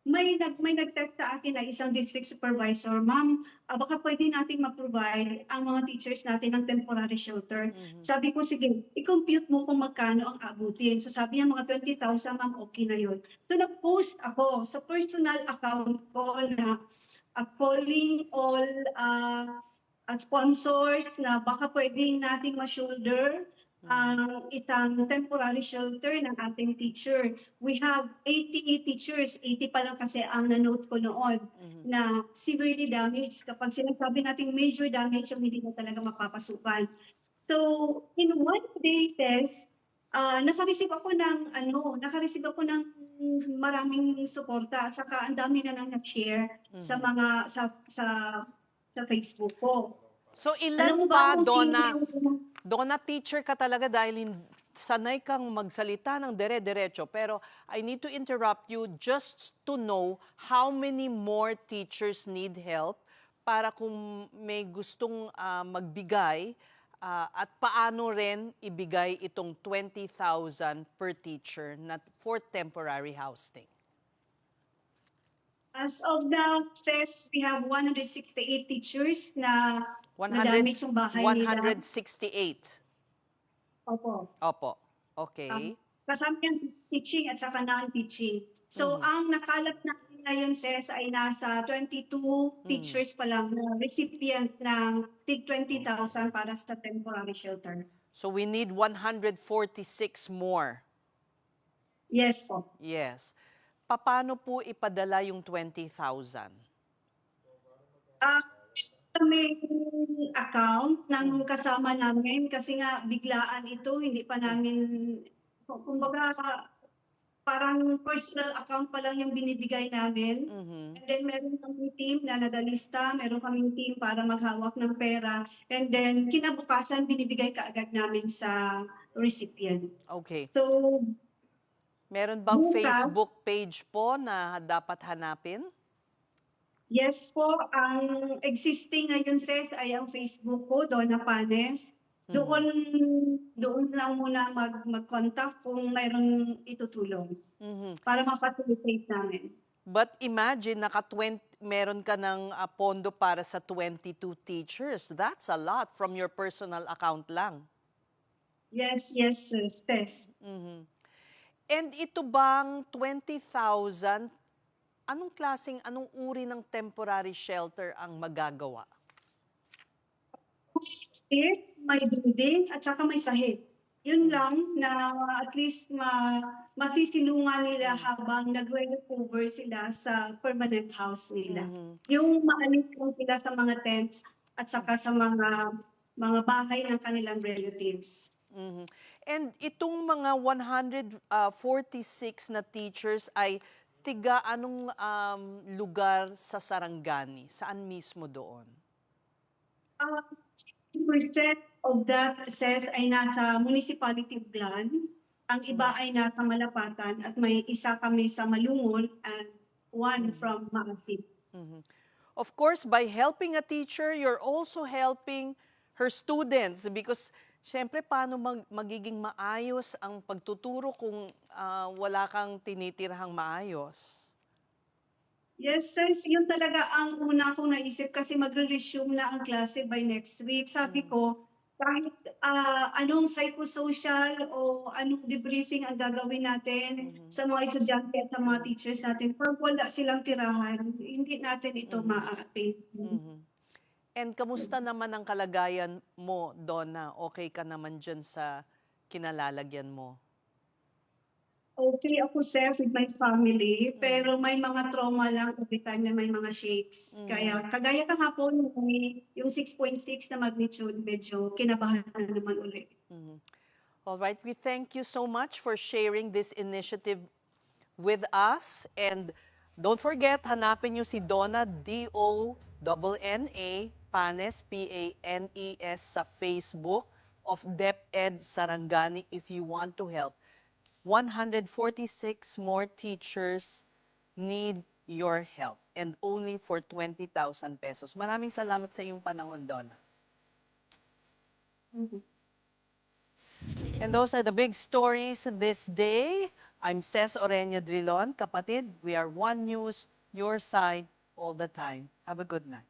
Speaker 20: may nag-text sa akin na isang district supervisor, ma'am, baka pwede nating ma-provide ang mga teachers natin ng temporary shelter. Sabi ko, sige, i-compute mo kung magkano ang abutin. So sabi niya, mga 20,000, ma'am, okay na yun. So nag-post ako sa personal account ko na calling all sponsors na baka pwedeng nating ma-shoulder ang isang temporary shelter ng ating teacher. We have 80 teachers, 80 pa lang kasi ang na-note ko noon, na severely damaged. Kapag sinasabi natin major damage, yung hindi na talaga mapapasukan. So, in one day test, naka-receive ako ng maraming suporta, at saka ang dami na nang na-share sa mga sa Facebook ko.
Speaker 1: So ilan pa, Donna, teacher ka talaga dahil sanay kang magsalita ng dire-diretso. Pero I need to interrupt you just to know how many more teachers need help para kung may gustong magbigay at paano rin ibigay itong 20,000 per teacher for temporary housing.
Speaker 20: As of now, says we have 168 teachers na na-damage yung bahay nila.
Speaker 1: 168.
Speaker 20: Opo.
Speaker 1: Okay.
Speaker 20: Kasama yung teaching at saka non-teaching. So, ang nakalap natin ngayon, says, ay nasa 22 teachers pa lang na recipient ng tig 20,000 para sa temporary shelter.
Speaker 1: So, we need 146 more.
Speaker 20: Yes po.
Speaker 1: Yes. Paano po ipadala yung 20,000?
Speaker 20: May account ng kasama namin kasi nga biglaan ito, hindi pa namin, kumbaga parang personal account pa lang yung binibigay namin. And then meron kaming team na nadalista, meron kaming team para maghawak ng pera, and then kinabukasan binibigay kaagad namin sa recipient.
Speaker 1: Okay.
Speaker 20: So,
Speaker 1: meron bang Facebook page po na dapat hanapin?
Speaker 20: Yes po, ang existing ngayon, says, ay ang Facebook ko, Donna Panes. Doon lang muna mag-contact kung mayroong itutulong para ma-facilitate namin.
Speaker 1: But imagine, meron ka ng pondo para sa 22 teachers. That's a lot from your personal account lang.
Speaker 20: Yes, Tess.
Speaker 1: And ito bang 20,000, anong uri ng temporary shelter ang magagawa?
Speaker 20: May building at saka may sahig. Yun lang na at least masisilungan nila habang nag-recover sila sa permanent house nila. Yung maalis lang sila sa mga tents at saka sa mga bahay ng kanilang relatives.
Speaker 1: And itong mga 146 na teachers ay tiga anong lugar sa Sarangani? Saan mismo doon?
Speaker 20: 60% of that, says, ay nasa municipality plan. Ang iba ay nasa Malapatan at may isa kami sa Malungon and one from Maasin.
Speaker 1: Of course, by helping a teacher, you're also helping her students because Siyempre, paano magiging maayos ang pagtuturo kung wala kang tinitirhang maayos?
Speaker 20: Yes, sis, yun talaga ang una kong naisip kasi magre-resume na ang klase by next week. Sabi ko, kahit anong psychosocial o anong debriefing ang gagawin natin sa mga estudyante at sa mga teachers natin, pag wala silang tirahan, hindi natin ito ma-attain.
Speaker 1: And kamusta naman ang kalagayan mo, Donna? Okay ka naman dyan sa kinalalagyan mo?
Speaker 20: Okay ako, sir, with my family, pero may mga trauma lang every time na may mga shakes. Kaya kagaya kahapon, yung 6.6 na magnitude, medyo kinabahan na naman ulit.
Speaker 1: All right, we thank you so much for sharing this initiative with us. And don't forget, hanapin nyo si Donna, D-O-N-N-A, Panes, P-A-N-E-S sa Facebook of DepEd Sarangani if you want to help. 146 more teachers need your help and only for 20,000 pesos. Maraming salamat sa iyong panahon, Donna. And those are the big stories this day. I'm Ces Oreña Drilon. Kapatid, we are One News, your side all the time. Have a good night.